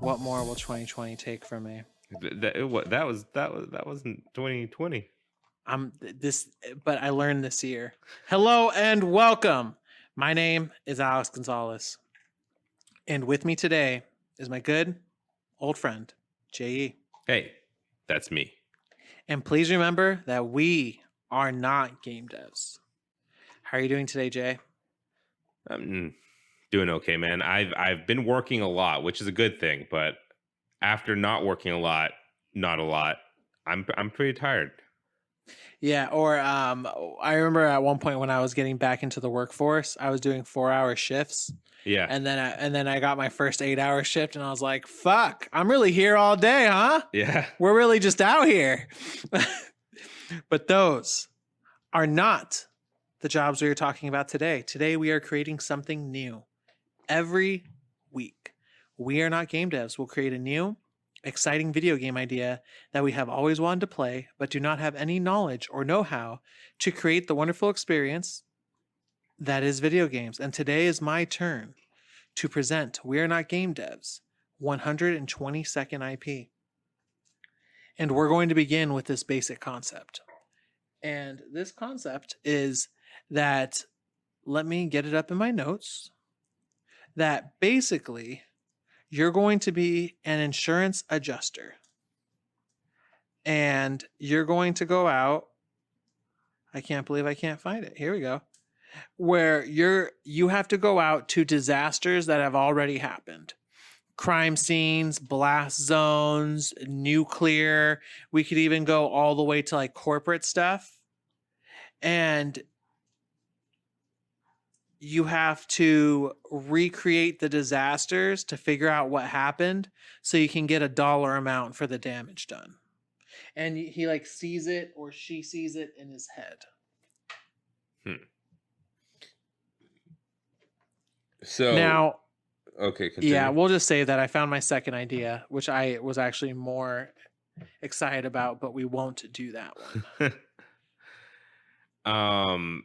What more will 2020 take from me? That wasn't 2020. But I learned this year. Hello and welcome. My name is Alex Gonzalez, and with me today is my good old friend Je. Hey, that's me. And please remember that we are not game devs. How are you doing today, Jay? I'm doing okay, man. I've been working a lot, which is a good thing, but after not working a lot, not a lot, I'm pretty tired. Yeah, or I remember at one point when I was getting back into the workforce, I was doing 4-hour shifts, Yeah, and then I got my first 8-hour shift, and I was like, "Fuck, I'm really here all day, huh? yeah. We're really just out here." But those are not the jobs we are talking about today. Today we are creating something new every week. We are not game devs. We'll create a new, exciting video game idea that we have always wanted to play, but do not have any knowledge or know how to create the wonderful experience that is video games. And today is my turn to present We Are Not Game Devs 122nd IP. And we're going to begin with this basic concept. And this concept is that, let me get it up in my notes, that basically you're going to be an insurance adjuster. And you're going to go out. I can't believe I can't find it. Here we go. Where you have to go out to disasters that have already happened. Crime scenes, blast zones, nuclear. We could even go all the way to like corporate stuff. And you have to recreate the disasters to figure out what happened so you can get a dollar amount for the damage done. And he like sees it, or she sees it in his head. So Now, okay, continue. yeah, we'll just say that I found my second idea, which I was actually more excited about, but we won't do that one. um.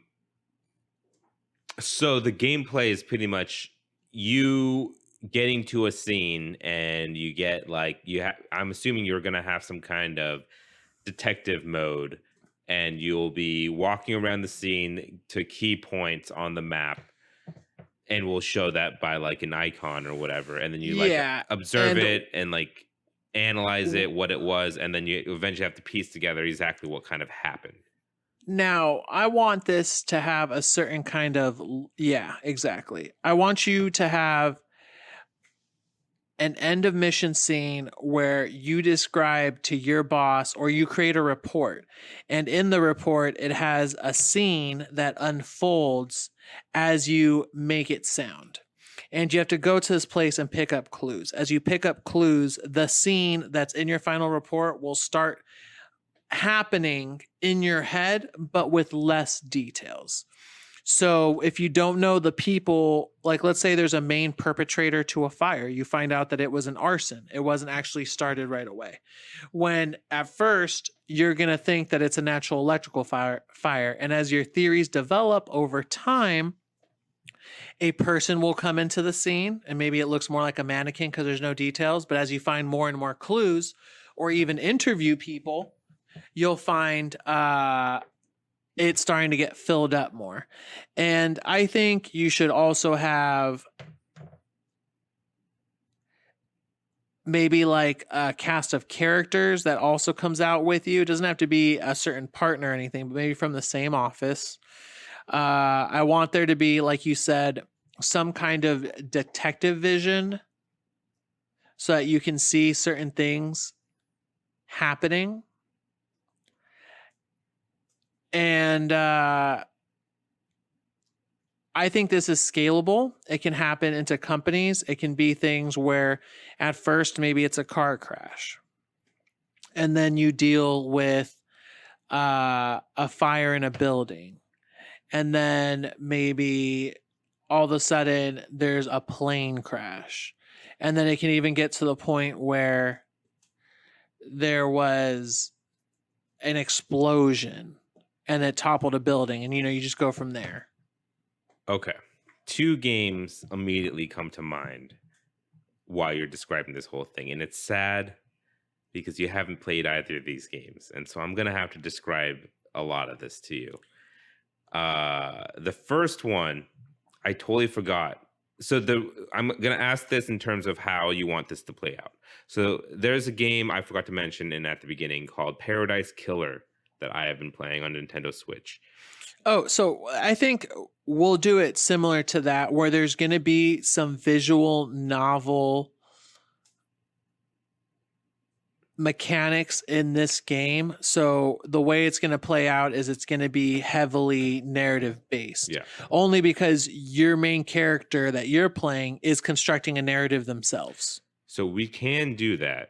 So the gameplay is pretty much you getting to a scene, and you get like I'm assuming you're gonna have some kind of detective mode, and you'll be walking around the scene to key points on the map, and we'll show that by like an icon or whatever, and then you like Yeah, observe and it and like analyze it, what it was, and then you eventually have to piece together exactly what kind of happened. now I want this to have a certain kind of, yeah, exactly. I want you to have an end of mission scene where you describe to your boss, or you create a report, and in the report it has a scene that unfolds as you make it sound, and you have to go to this place and pick up clues. As you pick up clues, the scene that's in your final report will start happening in your head but with less details. So if you don't know the people, like let's say there's a main perpetrator to a fire, you find out that it was an arson. It wasn't actually started right away. When at first you're going to think that it's a natural electrical fire. And as your theories develop over time, a person will come into the scene, and maybe it looks more like a mannequin because there's no details. But as you find more and more clues, or even interview people, you'll find it's starting to get filled up more. And I think you should also have maybe like a cast of characters that also comes out with you. It doesn't have to be a certain partner or anything, but maybe from the same office. I want there to be, like you said, some kind of detective vision so that you can see certain things happening. And I think this is scalable. It can happen into companies. It can be things where at first maybe it's a car crash, and then you deal with a fire in a building, and then maybe all of a sudden there's a plane crash, and then it can even get to the point where there was an explosion and it toppled a building, and you just go from there. Okay. Two games immediately come to mind. while you're describing this whole thing, and it's sad because you haven't played either of these games, and so I'm gonna have to describe a lot of this to you. The first one, I totally forgot. So I'm gonna ask this in terms of how you want this to play out. So there's a game I forgot to mention in at the beginning called Paradise Killer that I have been playing on Nintendo Switch. Oh, so I think we'll do it similar to that, where there's going to be some visual novel mechanics in this game. So the way it's going to play out is it's going to be heavily narrative based. Yeah. Only because your main character that you're playing is constructing a narrative themselves. So we can do that.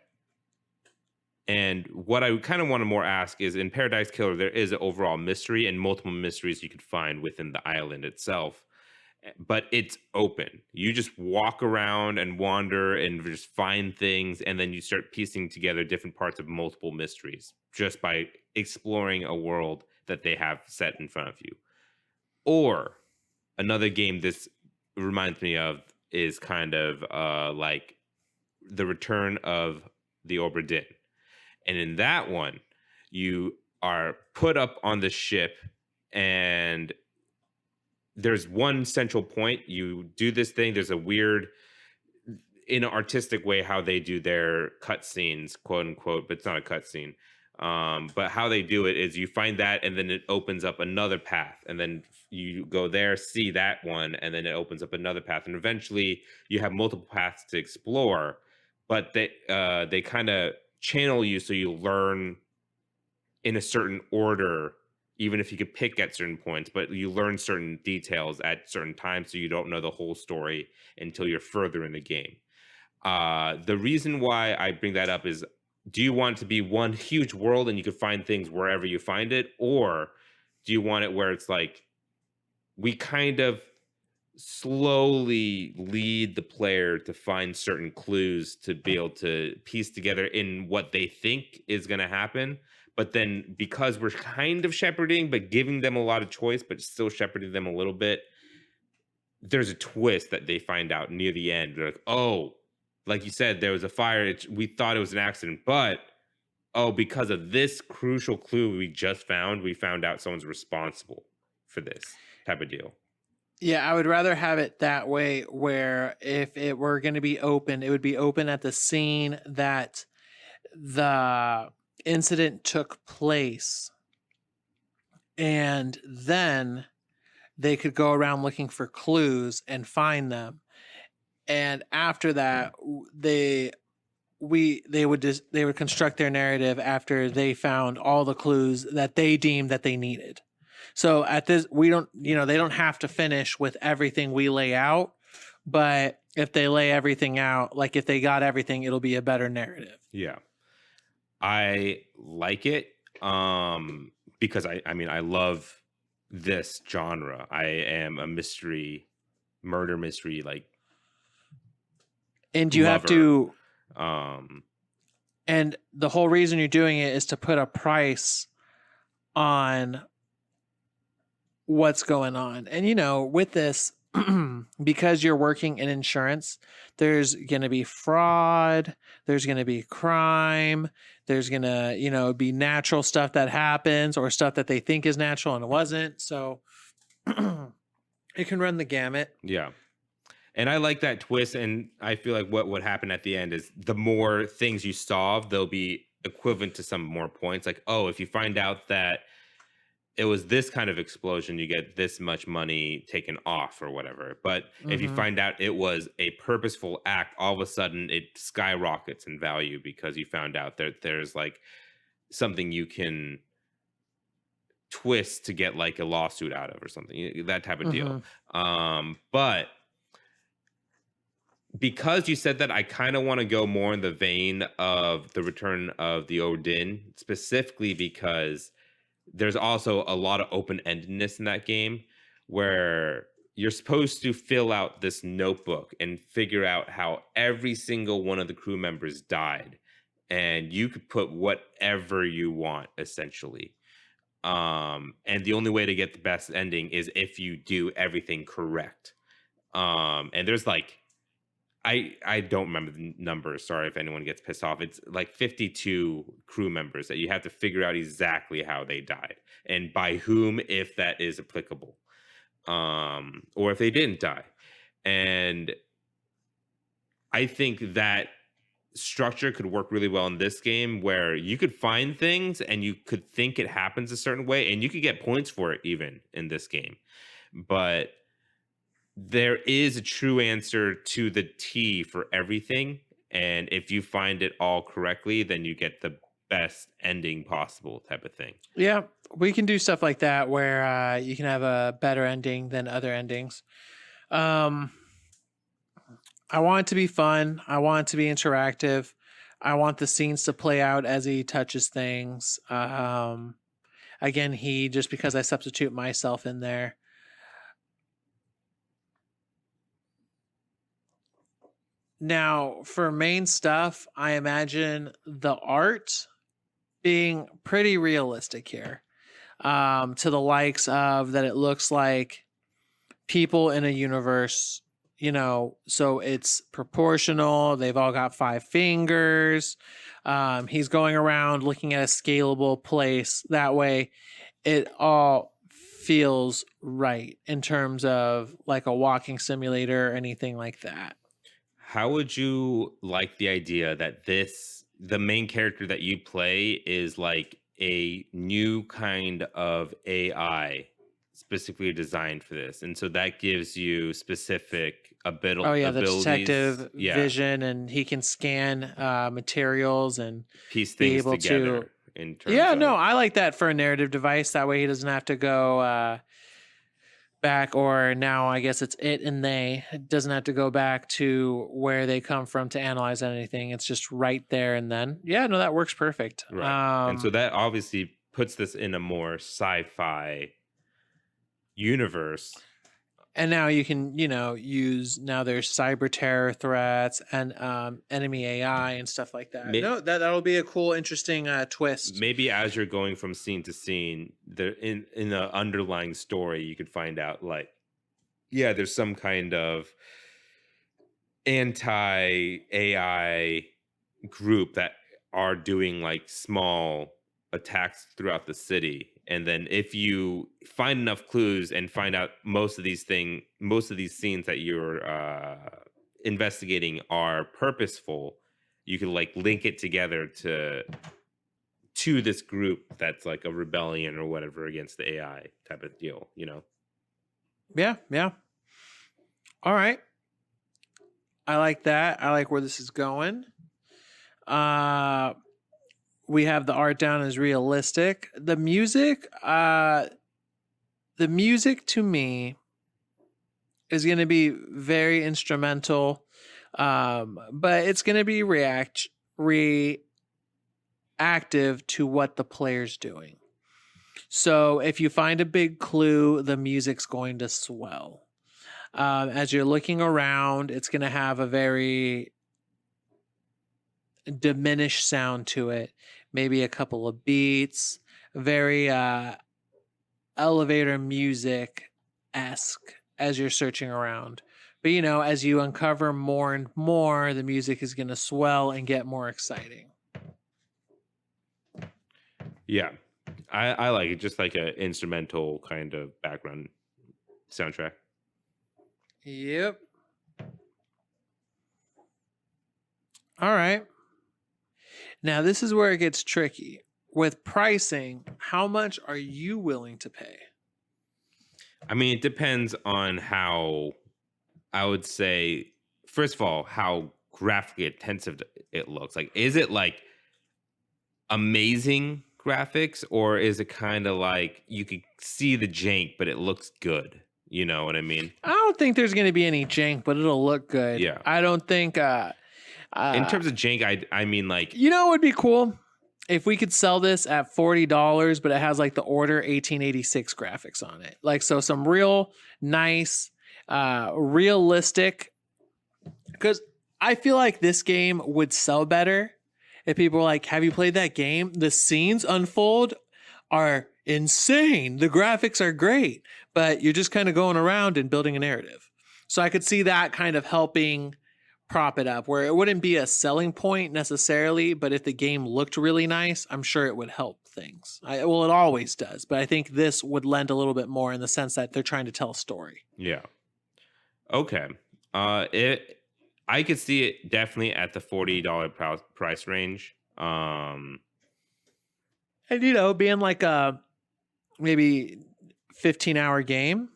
And what I kind of want to more ask is in Paradise Killer, there is an overall mystery and multiple mysteries you could find within the island itself. But it's open. You just walk around and wander and just find things, and then you start piecing together different parts of multiple mysteries just by exploring a world that they have set in front of you. Or another game this reminds me of is kind of like The Return of the Obra Dinn. And in that one, you are put up on the ship, and there's one central point. You do this thing. There's a weird, in an artistic way, how they do their cutscenes, quote unquote, but it's not a cutscene. But how they do it is you find that, and then it opens up another path, and then you go there, see that one, and then it opens up another path, and eventually you have multiple paths to explore. But they kind of channel you so you learn in a certain order, even if you could pick at certain points, but you learn certain details at certain times, so you don't know the whole story until you're further in the game. The reason why I bring that up is, do you want it to be one huge world and you can find things wherever you find it? Or do you want it where it's like, we kind of slowly lead the player to find certain clues to be able to piece together in what they think is going to happen? But then because we're kind of shepherding, but giving them a lot of choice, but still shepherding them a little bit, there's a twist that they find out near the end. They're like, oh, like you said, there was a fire. We thought it was an accident, but oh, because of this crucial clue we just found, we found out someone's responsible for this type of deal. Yeah, I would rather have it that way, where if it were going to be open, it would be open at the scene that the incident took place. And then they could go around looking for clues and find them. And after that, they would construct their narrative after they found all the clues that they deemed that they needed. So at this, they don't have to finish with everything we lay out, but if they lay everything out, like if they got everything, it'll be a better narrative. Yeah. I like it because I love this genre. I am a murder mystery, like, and you lover. have to and the whole reason you're doing it is to put a price on what's going on. And with this, because you're working in insurance, there's going to be fraud, there's going to be crime, there's going to be natural stuff that happens or stuff that they think is natural and it wasn't. So it can run the gamut. Yeah. And I like that twist, and I feel like what would happen at the end is the more things you solve, they'll be equivalent to some more points. Like, oh, if you find out that it was this kind of explosion, you get this much money taken off or whatever. But if you find out it was a purposeful act, all of a sudden it skyrockets in value because you found out that there's like something you can twist to get like a lawsuit out of or something, that type of deal. But because you said that, I kind of want to go more in the vein of The Return of the Obra Dinn, specifically because there's also a lot of open-endedness in that game where you're supposed to fill out this notebook and figure out how every single one of the crew members died. And you could put whatever you want, essentially. And the only way to get the best ending is if you do everything correct. And there's like I don't remember the numbers. Sorry if anyone gets pissed off. It's like 52 crew members that you have to figure out exactly how they died and by whom, if that is applicable, or if they didn't die. And I think that structure could work really well in this game, where you could find things and you could think it happens a certain way, and you could get points for it even in this game. But there is a true answer to the T for everything. And if you find it all correctly, then you get the best ending possible, type of thing. Yeah, we can do stuff like that where you can have a better ending than other endings. Um, I want it to be fun. I want it to be interactive. I want the scenes to play out as he touches things. Again, just because I substitute myself in there. Now, for main stuff, I imagine the art being pretty realistic here. To the likes of that, it looks like people in a universe, so it's proportional. They've all got 5 fingers. He's going around looking at a scalable place. That way, it all feels right in terms of like a walking simulator or anything like that. How would you like the idea that the main character that you play is like a new kind of AI specifically designed for this? And so that gives you specific Oh yeah, the abilities. detective Yeah, vision, and he can scan materials and piece be things able together to. in terms Yeah, of. no, I like that for a narrative device. That way he doesn't have to go back, or now I guess it's it and they. It doesn't have to go back to where they come from to analyze anything. It's just right there and then. Yeah, no, that works perfect. Right. And so that obviously puts this in a more sci-fi universe. And now you can, now there's cyber terror threats and enemy AI and stuff like that. No, that'll be a cool, interesting twist. Maybe as you're going from scene to scene, in the underlying story, you could find out like, yeah, there's some kind of anti-AI group that are doing like small attacks throughout the city. And then if you find enough clues and find out most of these scenes that you're investigating are purposeful, you can like link it together to this group that's like a rebellion or whatever against the AI type of deal, Yeah. All right. I like that. I like where this is going. We have the art down as realistic. The music to me is going to be very instrumental, but it's going to be reactive to what the player's doing. So if you find a big clue, the music's going to swell. As you're looking around, it's going to have a very diminished sound to it. Maybe a couple of beats, very elevator music-esque as you're searching around. But, as you uncover more and more, the music is going to swell and get more exciting. Yeah, I like it. Just like an instrumental kind of background soundtrack. Yep. All right. Now, this is where it gets tricky. With pricing, how much are you willing to pay? I mean, it depends on how, I would say, first of all, how graphically intensive it looks. Like, is it like amazing graphics, or is it kind of like you could see the jank, but it looks good? You know what I mean? I don't think there's going to be any jank, but it'll look good. Yeah. I don't think... in terms of jank, I mean, like... what would be cool? If we could sell this at $40, but it has like the Order 1886 graphics on it. Like, so some real nice, realistic... Because I feel like this game would sell better if people were like, have you played that game? The scenes unfold are insane. The graphics are great, but you're just kind of going around and building a narrative. So I could see that kind of helping prop it up where it wouldn't be a selling point necessarily, but if the game looked really nice, I'm sure it would help things. Well, it always does, but I think this would lend a little bit more in the sense that they're trying to tell a story. Yeah. Okay. It I could see it definitely at the $40 price range. And being like a maybe 15-hour game.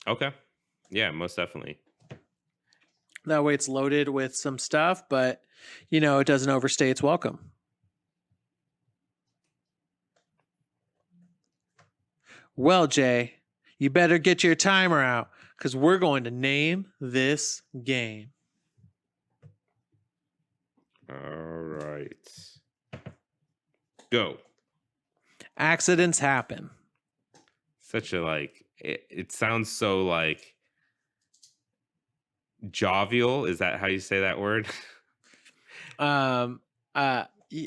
Okay. Yeah, most definitely. That way it's loaded with some stuff, but it doesn't overstay its welcome. Well, Jay, you better get your timer out because we're going to name this game. All right. Go. Accidents happen. Such a it sounds so jovial. Is that how you say that word?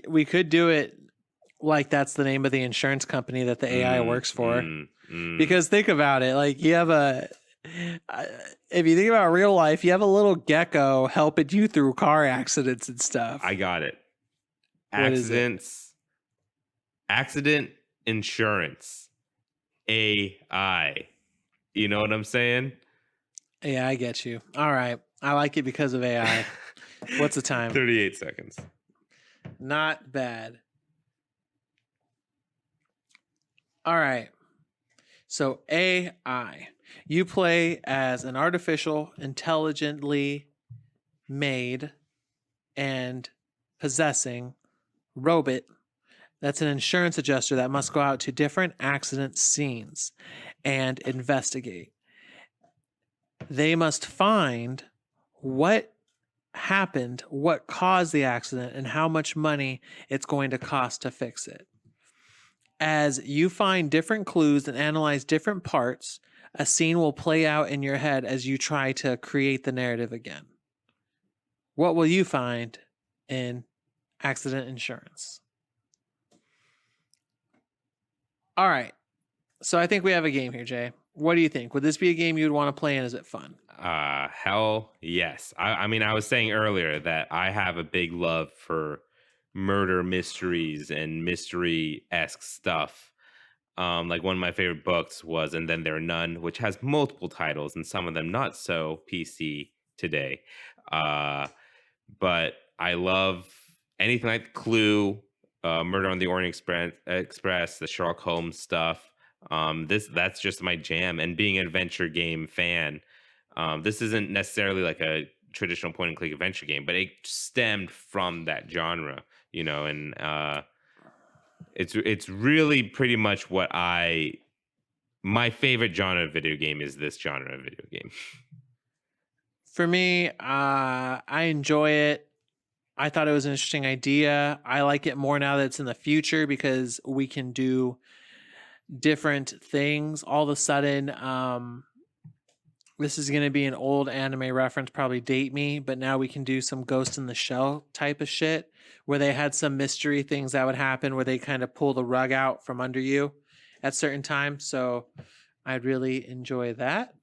We could do it like that's the name of the insurance company that the AI works for. Because think about it, like you have if you think about real life, you have a little gecko helping you through car accidents and stuff. I got it. What is it? Accident insurance. AI. You know what I'm saying? Yeah, I get you. All right. I like it because of AI. What's the time? 38 seconds. Not bad. All right. So AI, you play as an artificial, intelligently made and possessing robot that's an insurance adjuster that must go out to different accident scenes and investigate. They must find what happened, what caused the accident, and how much money it's going to cost to fix it. As you find different clues and analyze different parts, a scene will play out in your head as you try to create the narrative again. What will you find in accident insurance? All right. So I think we have a game here, Jay. What do you think? Would this be a game you'd want to play and is it fun? Hell yes. I mean, I was saying earlier that I have a big love for murder mysteries and mystery-esque stuff. Like one of my favorite books was And Then There Are None, which has multiple titles and some of them not so PC today. But I love anything like Clue, Murder on the Orient Express, the Sherlock Holmes stuff. That's just my jam. And being an adventure game fan, this isn't necessarily like a traditional point and click adventure game, but it stemmed from that genre, and it's really pretty much what my favorite genre of video game is this genre of video game. For me, I enjoy it. I thought it was an interesting idea. I like it more now that it's in the future because we can do different things. All of a sudden, this is going to be an old anime reference, probably date me, but now we can do some Ghost in the Shell type of shit where they had some mystery things that would happen where they kind of pull the rug out from under you at certain times. So I'd really enjoy that.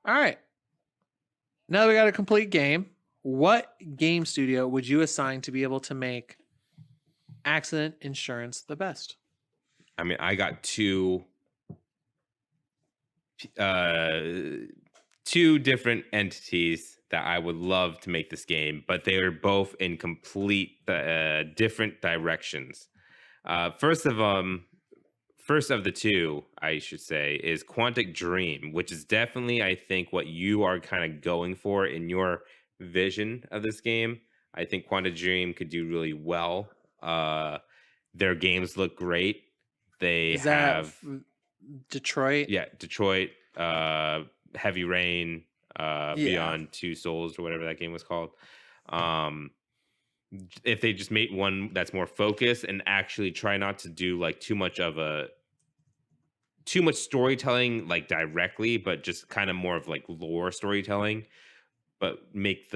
All right. Now that we got a complete game, what game studio would you assign to be able to make accident insurance the best? I mean, I got two different entities that I would love to make this game, but they are both in complete different directions. First of the two, I should say, is Quantic Dream, which is definitely, I think, what you are kind of going for in your vision of this game. I think Quantic Dream could do really well. Their games look great. They have Detroit. Yeah, Detroit, Heavy Rain, Beyond Two Souls, or whatever that game was called. If they just made one that's more focused and actually try not to do like too much storytelling like directly, but just kind of more of like lore storytelling, but make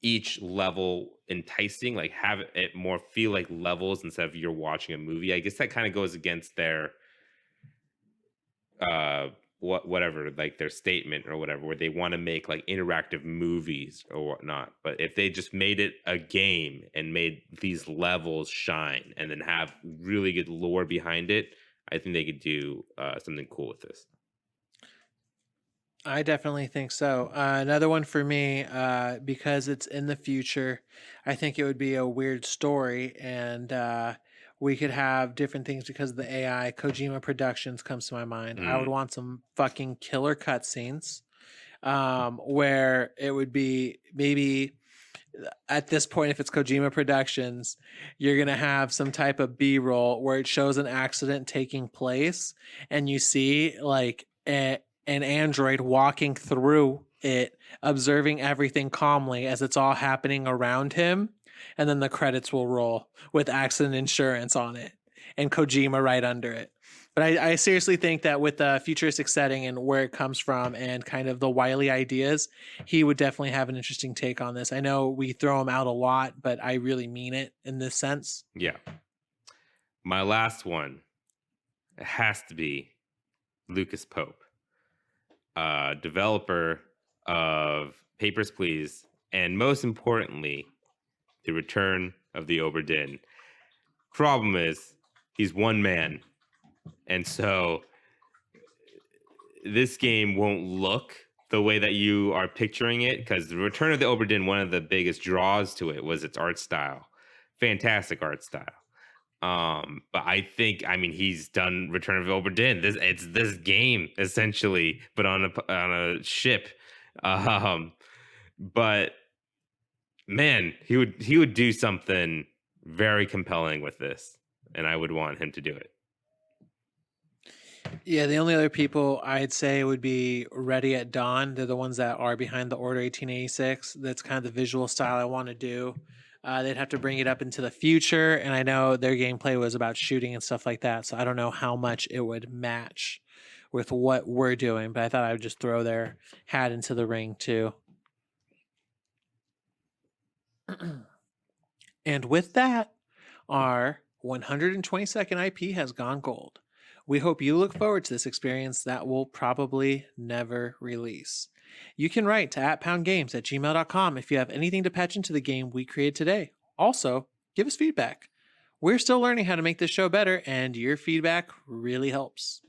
each level enticing, like have it more feel like levels instead of you're watching a movie. I guess that kind of goes against their whatever, like their statement or whatever, where they want to make like interactive movies or whatnot. But if they just made it a game and made these levels shine and then have really good lore behind it, I think they could do something cool with this. I definitely think so. Another one for me, because it's in the future, I think it would be a weird story, and we could have different things because of the AI. Kojima Productions comes to my mind. I would want some fucking killer cutscenes, where it would be maybe at this point, if it's Kojima Productions, you're gonna have some type of B-roll where it shows an accident taking place, and you see like an android walking through it, observing everything calmly as it's all happening around him, and then the credits will roll with accident insurance on it and Kojima right under it. But I seriously think that with the futuristic setting and where it comes from and kind of the wily ideas, he would definitely have an interesting take on this. I know we throw him out a lot, but I really mean it in this sense. Yeah. My last one, it has to be Lucas Pope, developer of Papers, Please, and most importantly, The Return of the Obra Dinn. Problem is, he's one man. And so this game won't look the way that you are picturing it, because The Return of the Obra Dinn, one of the biggest draws to it was its art style. Fantastic art style. But I think, I mean, he's done Return of the Obra Dinn. It's this game essentially, but on a ship. But man, he would do something very compelling with this, and I would want him to do it. Yeah, the only other people I'd say would be Ready at Dawn. They're the ones that are behind the Order 1886. That's kind of the visual style I want to do. They'd have to bring it up into the future, and I know their gameplay was about shooting and stuff like that, so I don't know how much it would match with what we're doing, but I thought I would just throw their hat into the ring too. And with that, our 122nd IP has gone gold. We hope you look forward to this experience that will probably never release. You can write to @poundgames@gmail.com if you have anything to patch into the game we created today. Also, give us feedback. We're still learning how to make this show better, and your feedback really helps.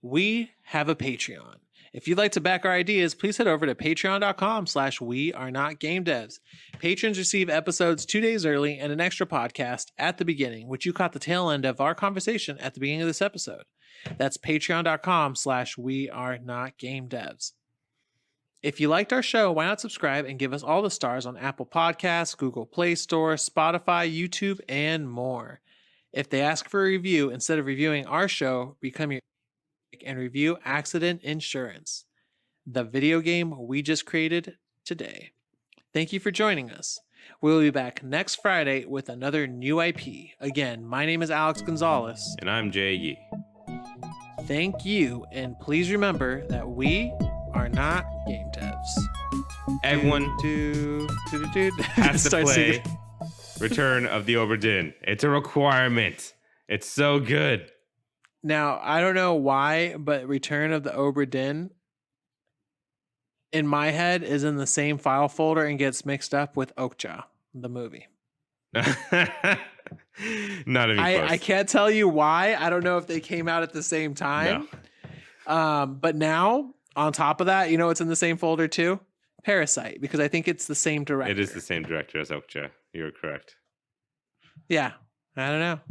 We have a Patreon. If you'd like to back our ideas, please head over to patreon.com/wearenotgamedevs. Patrons receive episodes 2 days early and an extra podcast at the beginning, which you caught the tail end of our conversation at the beginning of this episode. That's patreon.com/wearenotgamedevs. If you liked our show, why not subscribe and give us all the stars on Apple Podcasts, Google Play Store, Spotify, YouTube, and more. If they ask for a review, instead of reviewing our show, become your and review Accident Insurance, the video game we just created today. Thank you for joining us. We'll be back next Friday with another new IP. Again, my name is Alex Gonzalez. And I'm Jay Yee. Thank you, and please remember that we are not game devs. Everyone has to Start play singing. Return of the Obra Dinn. It's a requirement. It's so good. Now, I don't know why, but Return of the Obra Dinn in my head is in the same file folder and gets mixed up with Okja, the movie. Not even close. I can't tell you why. I don't know if they came out at the same time. No. But now, on top of that, you know what's in the same folder too? Parasite, because I think it's the same director. It is the same director as Okja. You're correct. Yeah, I don't know.